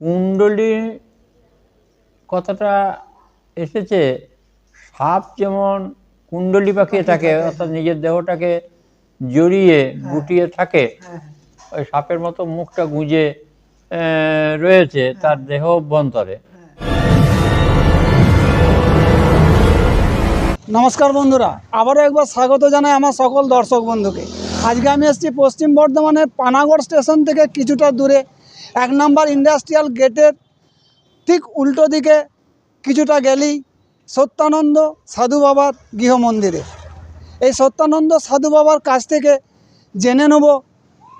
কুণ্ডলী কথাটা এসেছে সাপ যেমন কুণ্ডলী পাকিয়ে থাকে, অর্থাৎ নিজের দেহটাকে জড়িয়ে গুটিয়ে থাকে, ওই সাপের মতো মুখটা গুঁজে রয়েছে তার দেহ অভ্যন্তরে। নমস্কার বন্ধুরা, আবারও একবার স্বাগত জানাই আমার সকল দর্শক বন্ধুকে। আজকে আমি এসেছি পশ্চিম বর্ধমানের পানাগড় স্টেশন থেকে কিছুটা দূরে 1 নম্বর ইন্ডাস্ট্রিয়াল গেটের ঠিক উল্টো দিকে কিছুটা গেলেই সত্যানন্দ সাধু বাবার গৃহ মন্দিরে। এই সত্যানন্দ সাধু বাবার কাছ থেকে জেনে নেব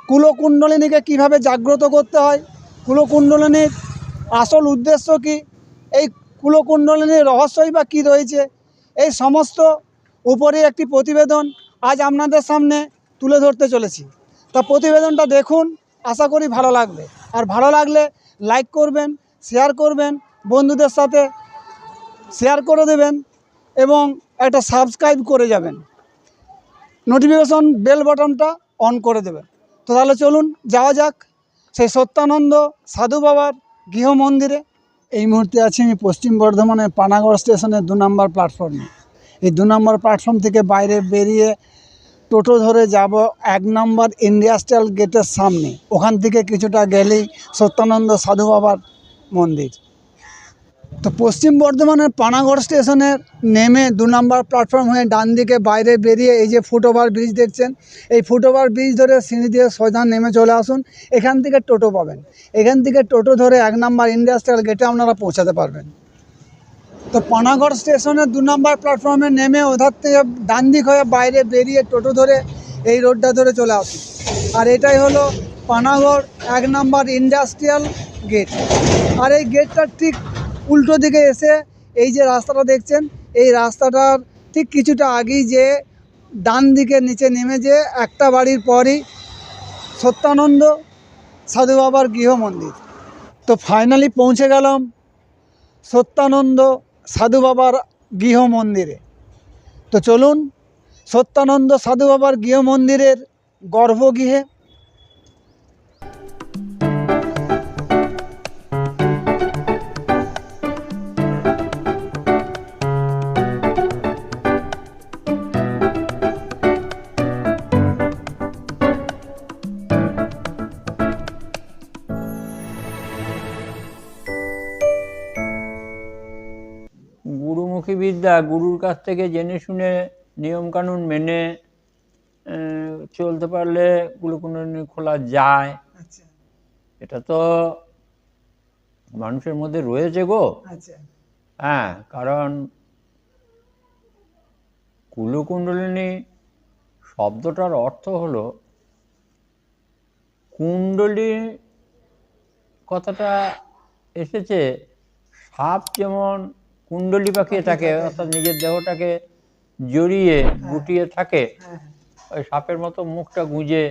কুলকুণ্ডলিনীকে কীভাবে জাগ্রত করতে হয়, কুলকুণ্ডলিনীর আসল উদ্দেশ্য কী, এই কুলকুণ্ডলিনীর রহস্যই বা কী রয়েছে, এই সমস্ত উপরে একটি প্রতিবেদন আজ আপনাদের সামনে তুলে ধরতে চলেছি। তা প্রতিবেদনটা দেখুন, আশা করি ভালো লাগবে। আর ভালো লাগলে লাইক করবেন, শেয়ার করবেন, বন্ধুদের সাথে শেয়ার করে দেবেন এবং একটা সাবস্ক্রাইব করে যাবেন, নোটিফিকেশন বেল বাটনটা অন করে দেবেন। তো তাহলে চলুন যাওয়া যাক সেই সত্যানন্দ সাধু বাবার গৃহ মন্দিরে। এই মুহূর্তে আছি আমি পশ্চিম বর্ধমানের পানাগড় স্টেশনের 2 নম্বর প্ল্যাটফর্মে। এই 2 নম্বর প্ল্যাটফর্ম থেকে বাইরে বেরিয়ে টোটো ধরে যাব 1 নম্বর ইন্ডাস্ট্রিয়াল গেটের সামনে। ওখান থেকে কিছুটা গেলেই সত্যানন্দ সাধু বাবার মন্দির। তো পশ্চিম বর্ধমানের পানাগড় স্টেশনের নেমে 2 নম্বর প্ল্যাটফর্ম হয়ে ডান দিকে বাইরে বেরিয়ে এই যে ফুটওভার ব্রিজ দেখছেন, এই ফুটওভার ব্রিজ ধরে সিঁড়ি দিয়ে সোজা নেমে চলে আসুন। এখান থেকে টোটো পাবেন, এখান থেকে টোটো ধরে 1 নম্বর ইন্ডাস্ট্রিয়াল গেটে আপনারা পৌঁছাতে পারবেন। তো পানাগড় স্টেশনের 2 নম্বর প্ল্যাটফর্মে নেমে ওধার থেকে ডান দিক হয়ে বাইরে বেরিয়ে টোটো ধরে এই রোডটা ধরে চলে আসুন। আর এটাই হলো পানাগড় 1 নম্বর ইন্ডাস্ট্রিয়াল গেট। আর এই গেটটার ঠিক উল্টো দিকে এসে এই যে রাস্তাটা দেখছেন, এই রাস্তাটার ঠিক কিছুটা আগেই যে ডান দিকে নিচে নেমে যে একটা বাড়ির পরই সত্যানন্দ সাধু বাবার গৃহ মন্দির। তো ফাইনালি পৌঁছে গেলাম সত্যানন্দ সাধু বাবার গৃহ মন্দিরে। তো চলুন সত্যানন্দ সাধু বাবার গৃহ মন্দিরের গর্ভগৃহে। গুরুমুখী বিদ্যা, গুরুর কাছ থেকে জেনে শুনে নিয়মকানুন মেনে চলতে পারলে কুলকুণ্ডলিনী খোলা যায়। এটা তো মানুষের মধ্যে রয়েছে গো। হ্যাঁ, কারণ কুলকুণ্ডলিনী শব্দটার অর্থ হলো কুণ্ডলী কথাটা এসেছে সাপ যেমন কুণ্ডলী পাকিয়ে থাকে, অর্থাৎ নিজের দেহটাকে জড়িয়ে গুটিয়ে থাকে, ওই সাপের মতো মুখটা গুঁজে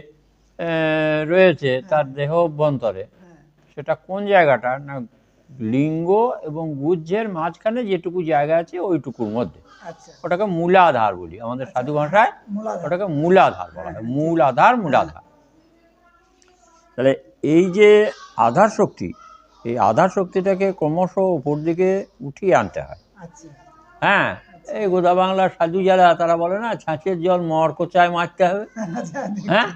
রয়েছে তার দেহ অভ্যন্তরে। সেটা কোন জায়গাটা না, লিঙ্গ এবং গুহ্যের মাঝখানে যেটুকু জায়গা আছে ওইটুকুর মধ্যে, ওটাকে মূলাধার বলি আমাদের সাধু ভাষায়, ওটাকে মূলাধার বলা হয়। মূলাধার, মূলাধার। তাহলে এই যে আধার শক্তি, এই আধার শক্তিটাকে ক্রমশ উপর দিকে উঠিয়ে আনতে হয়। হ্যাঁ, এই গোদা বাংলার সাধু যারা, তারা বলে না ছাঁচের জল মরকোচায় মারতে হবে। হ্যাঁ,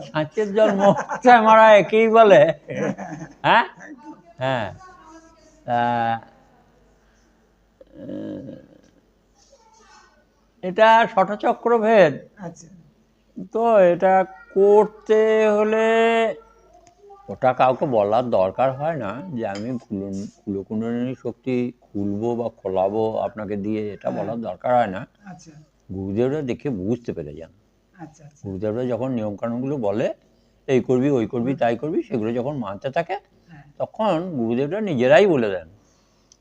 ছাঁচের জল মরকোচায় মারা একেই বলে। হ্যাঁ হ্যাঁ, এটা ষটচক্র ভেদ। তো এটা করতে হলে ওটা কাউকে বলার দরকার হয় না যে আমি কুলকুণ্ডলিনী শক্তি খুলবো বা খোলাবো আপনাকে দিয়ে, এটা বলার দরকার হয় না। গুরুদেবরা দেখে বুঝতে পেরে যান। গুরুদেবরা যখন নিয়মকানুনগুলো বলে এই করবি ওই করবি তাই করবি, সেগুলো যখন মানতে থাকে তখন গুরুদেবরা নিজেরাই বলে দেন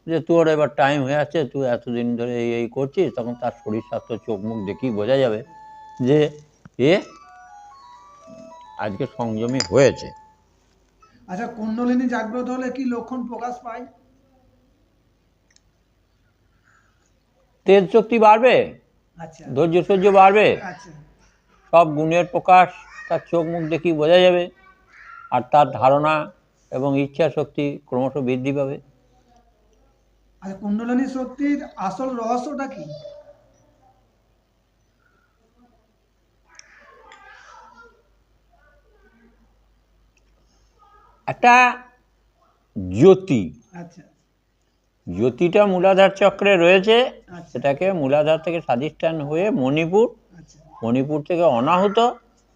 যে তোর এবার টাইম হয়ে আছে, তুই এতদিন ধরে এই করছিস, তখন তার শরীর স্বাস্থ্য চোখ মুখ দেখেই বোঝা যাবে যে এ আজকে সংযমী হয়েছে। আচ্ছা, কুণ্ডলিনী জাগ্রত হলে কি লক্ষণ প্রকাশ পায়? তেজ শক্তি বাড়বে, ধৈর্য সহ্য বাড়বে, সব গুণের প্রকাশ তার চোখ মুখ দেখি বোঝা যাবে। আর তার ধারণা এবং ইচ্ছা শক্তি ক্রমশ বৃদ্ধি পাবে। আচ্ছা, কুণ্ডলিনী শক্তির আসল রহস্যটা কি? একটা জ্যোতি, আচ্ছা জ্যোতিটা মূলাধার চক্রে রয়েছে, আচ্ছা সেটাকে মূলাধার থেকে স্বাধিষ্ঠান হয়ে মণিপুর, আচ্ছা মণিপুর থেকে অনাহুত,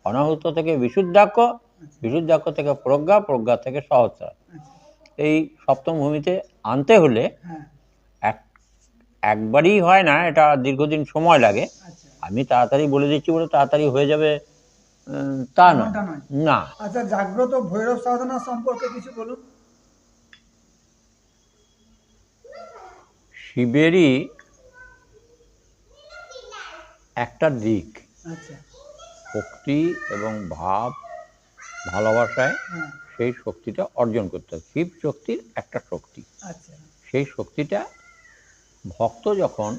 অনাহুত থেকে বিশুদ্ধাক্ষ, বিশুদ্ধাক্ষ থেকে প্রজ্ঞা, প্রজ্ঞা থেকে সহস্রার। আচ্ছা এই সপ্তম ভূমিতে আনতে হলে হ্যাঁ একবারই হয় না, এটা দীর্ঘদিন সময় লাগে। আচ্ছা, আমি তাড়াতাড়ি বলে দিচ্ছি বলে তাড়াতাড়ি হয়ে যাবে তা নয়। এমনটা নয়। না, আচ্ছা, জাগ্রত ভৈরব সাধনা সম্পর্কে কিছু বলুন। শিবেরই একটা দিক, আচ্ছা শক্তি এবং ভাব, ভালোবাসায় হ্যাঁ সেই শক্তিটা অর্জন করতে হবে। শিব শক্তির একটা শক্তি, আচ্ছা সেই শক্তিটা ভক্ত যখন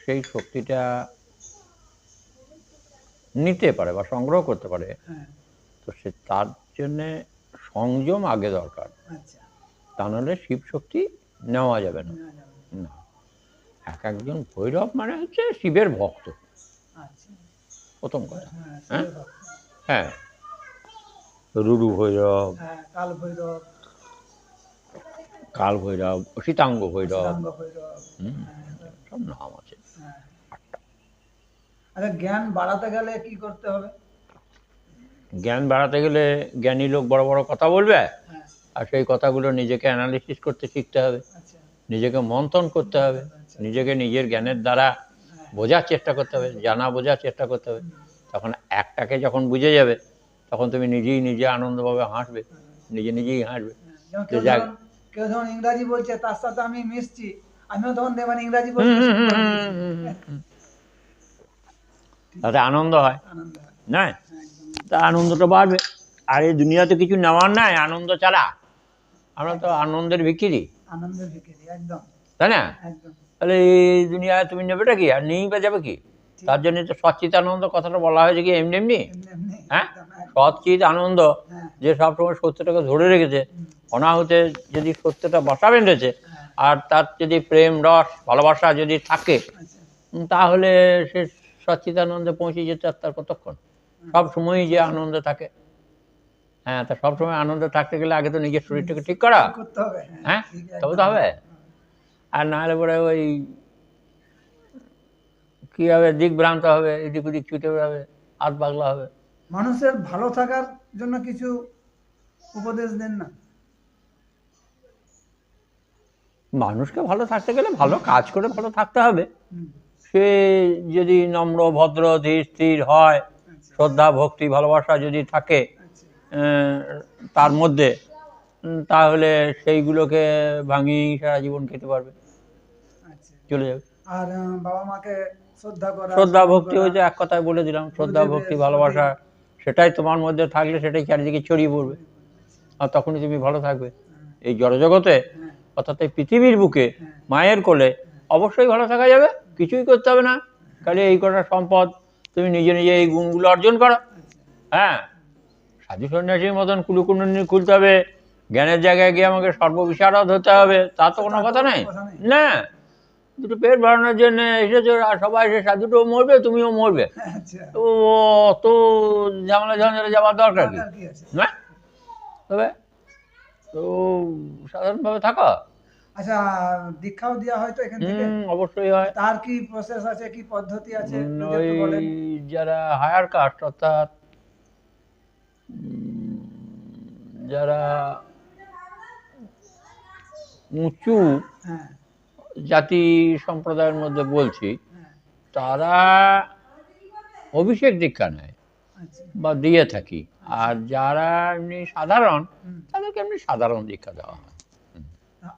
সেই শক্তিটা নিতে পারে বা সংগ্রহ করতে পারে, হ্যাঁ তো সে তার জন্যে সংযম আগে দরকার, আচ্ছা, তা নাহলে শিব শক্তি নেওয়া যাবে না। নেওয়া যাবে। না, এক একজন ভৈরব মানে হচ্ছে শিবের ভক্ত, আচ্ছা প্রথম কথা। হ্যাঁ, হ্যাঁ শিবের ভক্ত। হ্যাঁ, রুরু ভৈরব, হ্যাঁ, কাল ভৈরব, কাল ভৈরব, সীতাঙ্গ ভৈরব, শিবাঙ্গ ভৈরব। হ্যাঁ, সব নাম আছে। হ্যাঁ। আচ্ছা, জ্ঞান বাড়াতে গেলে কি করতে হবে? জ্ঞান বাড়াতে গেলে জ্ঞানী লোক বড় বড় কথা বলবে, হ্যাঁ আর সেই কথাগুলো নিজেকে অ্যানালিসিস করতে শিখতে হবে, আচ্ছা নিজেকে মন্থন করতে হবে, নিজেকে নিজের জ্ঞানের দ্বারা হ্যাঁ বোঝার চেষ্টা করতে হবে, জানা বোঝার চেষ্টা করতে হবে। তখন একটাকে যখন বুঝে যাবে, তখন তুমি নিজেই নিজে আনন্দভাবে হাসবে, নিজে নিজেই হাসবে। যেমন যে যাক, কেউ যখন ইংরাজি বলছে তার সাথে আমি মিশছি, আমিও তখন দেখবেন ইংরাজি বলতে শুরু করে দিয়েছি। তাতে আনন্দ হয়, আনন্দ হয়। না? হ্যাঁ, একদম। তা আনন্দটা বাড়বে। আর এই দুনিয়াতে কিছু নেওয়ার নাই আনন্দ ছাড়া, আমরা তো আনন্দের ভিখিরি, আনন্দের ভিখারি, একদম তাই না? একদম তাহলে এই দুনিয়ায় তুমি নেবেটা কি, আর নিয়েই বা যাবে কি? তার জন্য তো সচ্চিদানন্দ কথাটা বলা হয়েছে কি এমনি এমনি। এমনি এমনি, হ্যাঁ, একদম, একদম। সচ্চিদ আনন্দ, হ্যাঁ যে সবসময় সত্যটাকে ধরে রেখেছে, অনাহুতে যদি সত্যটা বসা বেঁধেছে, হ্যাঁ আর তার যদি প্রেম রস ভালোবাসা যদি থাকে, আচ্ছা তাহলে সে সচ্চিদানন্দে পৌঁছে যেতে আর তার কতক্ষণ। সব সময়ই যে আনন্দে থাকে। হ্যাঁ, তা সবসময় আনন্দে থাকতে গেলে আগে তো নিজের শরীরটাকে ঠিক করা, ঠিক করতে হবে। হ্যাঁ, ঠিক, তবে একদম। তো হবে। আর না হলে পরে ওই কী হবে, দিকভ্রান্ত হবে, এদিক ওদিক ছুটে বেড়াবে, হাত পাগলা হবে। মানুষের ভালো থাকার জন্য কিছু উপদেশ দেন না। মানুষকে ভালো থাকতে গেলে ভালো কাজ করে ভালো থাকতে হবে। হুম, সে যদি নম্র ভদ্র ধীর স্থির হয়, আচ্ছা শ্রদ্ধা ভক্তি ভালোবাসা যদি থাকে আচ্ছা তার মধ্যে, তাহলে সেইগুলোকে ভাঙিয়ে সারা জীবন খেতে পারবে, আচ্ছা। চলে যাবে। আর বাবা মাকে শ্রদ্ধা করা, শ্রদ্ধা সম্মান ভক্তি করা, হয়েছে এক কথায় বলে দিলাম, শ্রদ্ধা গুরুদেবের ভক্তি ভালোবাসা, সেটাই তোমার মধ্যে থাকলে সেটাই চারিদিকে ছড়িয়ে পড়বে, আচ্ছা, আর তখনই তুমি ভালো থাকবে। হ্যাঁ, এই জড়জগতে, হ্যাঁ, অর্থাৎ এই পৃথিবীর বুকে হ্যাঁ, মায়ের কোলে অবশ্যই ভালো থাকা যাবে, কিছুই করতে হবে না, খালি এই কটা সম্পদ তুমি নিজে নিজে এই গুণগুলো অর্জন করো। আচ্ছা, হ্যাঁ, সাধু সন্ন্যাসীর মতন কুলুকুণ্ডলী খুলতে হবে, জ্ঞানের জায়গায় গিয়ে আমাকে সর্ববিশারদ হতে হবে, তা তো কোনো কথা নেই। না, দুটো পেট ভরানোর জন্য এসেছো, আর সবাই এসে সাধুটাও মরবে, তুমিও মরবে, আচ্ছা। তো অত ঝামেলা ঝঞ্ঝালে যাওয়ার দরকার কি? দরকার কি আছে? না, তবে তো সাধারণভাবে থাকো। আচ্ছা, দীক্ষাও দেওয়া হয় তো এখান থেকে? অবশ্যই হয়। তার কি প্রসেস আছে, কি পদ্ধতি আছে, যদি ওই একটু বলেন। যারা হায়ার কাস্ট, অর্থাৎ যারা উঁচু হ্যাঁ জাতি সম্প্রদায়ের মধ্যে বলছি, হ্যাঁ তারা অভিষেক দীক্ষা নেয় আচ্ছা বা দিয়ে থাকি। আর যারা এমনি সাধারণ, হুম। তাদেরকে এমনি সাধারণ দীক্ষা দেওয়া হয়।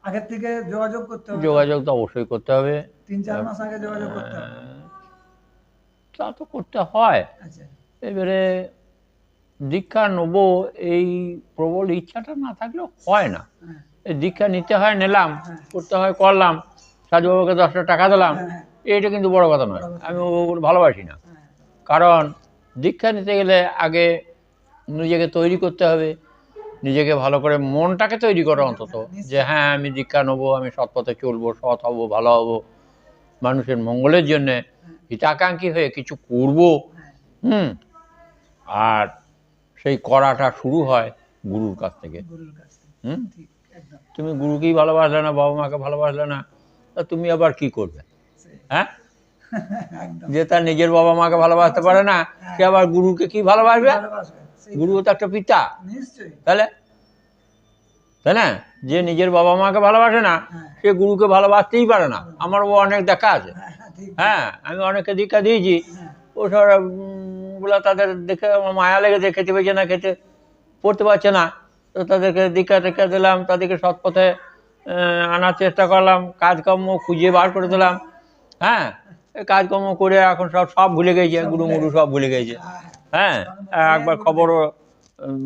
আগের থেকে যোগাযোগ করতে হবে? যোগাযোগ তো অবশ্যই করতে হবে। 3-4 মাস আগে যোগাযোগ করতে হবে? তা তো করতে হয়। আচ্ছা এবারে দীক্ষা নেব এই প্রবল ইচ্ছাটা না থাকলেও হয় না। হ্যাঁ এই দীক্ষা নিতে হয়, নিলাম, হ্যাঁ। করতে হয়, করলাম, সাধুবাবাকে 10টা টাকা দিলাম, হ্যাঁ, এইটা কিন্তু বড় কথা নয়। বড় কথা আমি ওগুলো ভালোবাসি না। হ্যাঁ কারণ দীক্ষা নিতে গেলে আগে নিজেকে তৈরি করতে হবে, নিজেকে ভালো করে মনটাকে তৈরি করো অন্তত, যে হ্যাঁ আমি দীক্ষা নেবো, আমি সৎ পথে চলবো, সৎ হবো, ভালো হবো, মানুষের মঙ্গলের জন্যে হিতাকাঙ্ক্ষী হয়ে কিছু করবো। আর সেই করাটা শুরু হয় গুরুর কাছ থেকে। তুমি গুরুকেই ভালোবাসলে না, বাবা মাকে ভালোবাসলে না, তা তুমি আবার কি করবে? হ্যাঁ, যে তার নিজের বাবা মাকে ভালোবাসতে পারে না, সে আবার গুরুকে কি ভালোবাসবে? গুরু তো একটা পিতা, তাহলে তাই না? যে নিজের বাবা মাকে ভালোবাসে না, সে গুরুকে ভালোবাসতেই পারে না। আমার ও অনেক দেখা আছে। হ্যাঁ, আমি অনেককে দীক্ষা দিয়েছি, ও সব গুলো তাদের দেখে আমার মায়া লেগেছে, খেতে পেয়েছে না, খেতে পড়তে পারছে না, তো তাদেরকে দীক্ষা টেক্ষা দিলাম, তাদেরকে সৎ পথে আনার চেষ্টা করলাম, কাজকর্ম খুঁজে বার করে দিলাম। হ্যাঁ, কাজকর্ম করে এখন সব ভুলে গেছে, গুরু মুরু সব ভুলে গেছে। হ্যাঁ, একবার খবরও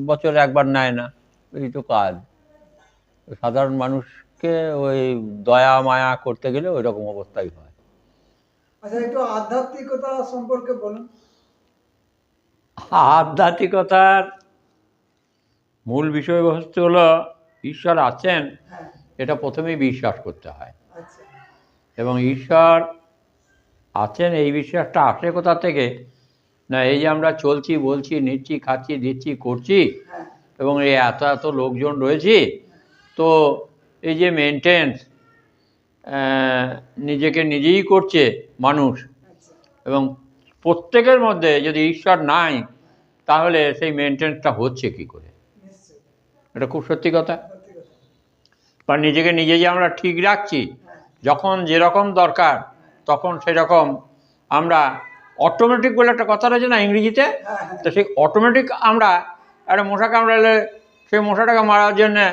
বছরে একবার নেয় না, এই তো কাজ। সাধারণ মানুষকে ওই দয়া মায়া করতে গেলে ওই রকম অবস্থাই হয়। আচ্ছা, একটু আধ্যাত্মিকতা সম্পর্কে বলুন। আধ্যাত্মিকতার মূল বিষয়বস্তু হলো ঈশ্বর আছেন, এটা প্রথমেই বিশ্বাস করতে হয়। এবং ঈশ্বর আছেন এই বিশ্বাসটা আসে কোথা থেকে? না, এই যে আমরা চলছি, বলছি, নিচ্ছি, খাচ্ছি, দিচ্ছি, করছি, এবং এই এত এত লোকজন রয়েছি, তো এই যে মেনটেন্স নিজেকে নিজেই করছে মানুষ, এবং প্রত্যেকের মধ্যে যদি ঈশ্বর নাই, তাহলে সেই মেনটেন্সটা হচ্ছে কি করে? এটা খুব সত্যি কথা। বা নিজেকে নিজে যে আমরা ঠিক রাখছি, যখন যেরকম দরকার তখন সেরকম আমরা অটোমেটিক বলে একটা কথা রয়েছে না ইংরেজিতে, তো সেই অটোমেটিক আমরা একটা মশা কামড়ালে সেই মশাটাকে মারার জন্যে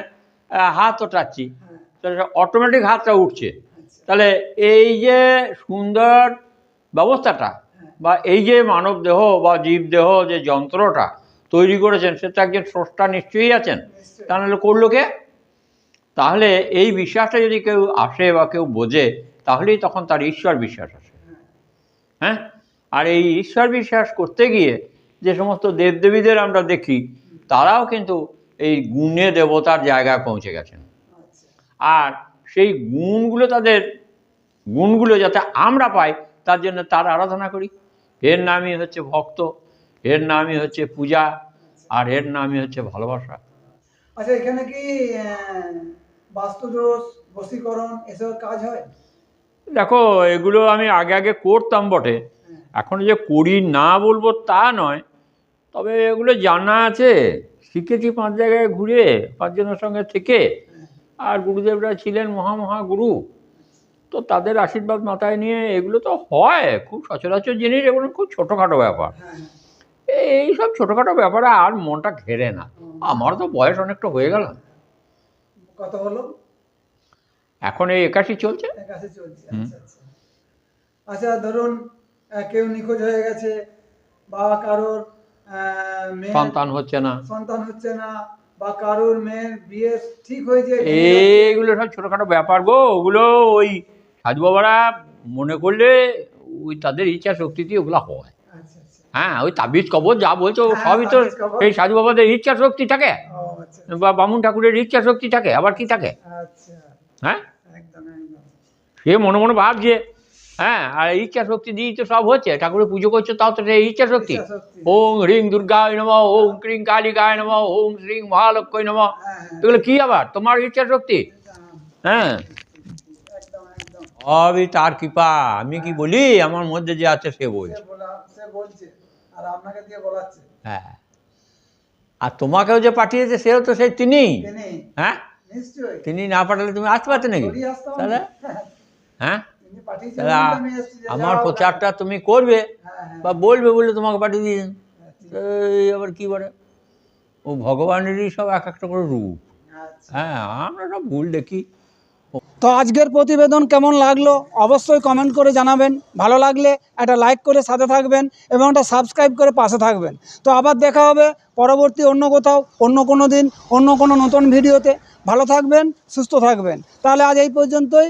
হাত ওঠাচ্ছি, তাহলে অটোমেটিক হাতটা উঠছে। তাহলে এই যে সুন্দর ব্যবস্থাটা, বা এই যে মানব দেহ বা জীব দেহ যে যন্ত্রটা তৈরি করেছেন, সেটা একজন স্রষ্টা নিশ্চয়ই আছেন, তা নাহলে করলো কে? তাহলে এই বিশ্বাসটা যদি কেউ আসে বা কেউ বোঝে, তাহলেই তখন তার ঈশ্বর বিশ্বাস আসে। হ্যাঁ, আর এই ঈশ্বর বিশ্বাস করতে গিয়ে যে সমস্ত দেবদেবীদের আমরা দেখি, তারাও কিন্তু এই গুণে দেবতার জায়গায় পৌঁছে গেছেন। আর সেই গুণগুলো, তাদের গুণগুলো যাতে আমরা পাই, তার জন্য তার আরাধনা করি। এর নামই হচ্ছে ভক্ত, এর নামই হচ্ছে পূজা, আর এর নামই হচ্ছে ভালোবাসা। আচ্ছা, এখানে কি বাস্তুদোষ, বশীকরণ এসব কাজ হয়? দেখো, এগুলো আমি আগে করতাম বটে, এখন যে করি না বলবো তা নয়, তবে এগুলো জানা আছে, শিখেছি 5 জায়গায় ঘুরে, 5 জনের সঙ্গে থেকে। আর গুরুদেবরা ছিলেন মহা গুরু, তো তাদের আশীর্বাদ মাথায় নিয়ে এগুলো তো হয়, খুব সচরাচর জিনিস, এগুলো খুব ছোটোখাটো ব্যাপার। এই সব ছোটোখাটো ব্যাপারে আর মনটা ঘেরে না। আমার তো বয়স অনেকটা হয়ে গেল। কত হলো এখন? এই 81 চলছে। 81 চলছে। আচ্ছা, ধরুন কেউ নিখোঁজ হয়ে গেছে, বা কারোর সন্তান হচ্ছে না, বা কারোর মেয়ের বিয়ে ঠিক হয়েছে, এইগুলো সব ছোটোখাটো ব্যাপার গো। ওগুলো ওই সাধু বাবারা মনে করলে ওই তাদের ইচ্ছা শক্তিতে ওগুলো হয়। হ্যাঁ, ওই তাবিজ কবর যা বলছো সবই তো সেই সাধু বাবাদের ইচ্ছা শক্তি থাকে, বা বামুন ঠাকুরের ইচ্ছা শক্তি থাকে, আবার কি থাকে? হ্যাঁ, সে মনে মনে ভাবছে, হ্যাঁ, আর ইচ্ছা শক্তি দিয়েই তো সব হচ্ছে। ঠাকুরের পুজো করছো, তাও তো সেই ইচ্ছা শক্তি। ওং হ্রিং দুর্গায় নমঃ, ওং ক্রিং কালিকায় নমঃ, ওং শ্রীং মহালক্ষ্মী নমঃ, এগুলো কি আবার তোমার ইচ্ছা শক্তি? হ্যাঁ, সবই তার কৃপা। আমি কি বলি, আমার মধ্যে যে আছে সে বলছে। হ্যাঁ, আর তোমাকেও যে পাঠিয়েছে সেও তো সেই তিনি। হ্যাঁ, তিনি না পাঠালে তুমি আসতে পারতে নাকি? তাহলে হ্যাঁ, তাহলে আমার প্রচারটা তুমি করবে বা বলবে বলে তোমাকে পাঠিয়ে দিয়েছেন। আবার কি বলে, ও ভগবানেরই সব এক একটা করে রূপ। হ্যাঁ, আমরা সব ভুল দেখি। তো আজকের প্রতিবেদন কেমন লাগলো অবশ্যই কমেন্ট করে জানাবেন। ভালো লাগলে একটা লাইক করে সাথে থাকবেন, এবং একটা সাবস্ক্রাইব করে পাশে থাকবেন। তো আবার দেখা হবে পরবর্তী অন্য কোথাও, অন্য কোনো দিন, অন্য কোনো নতুন ভিডিওতে। ভালো থাকবেন, সুস্থ থাকবেন। তাহলে আজ এই পর্যন্তই।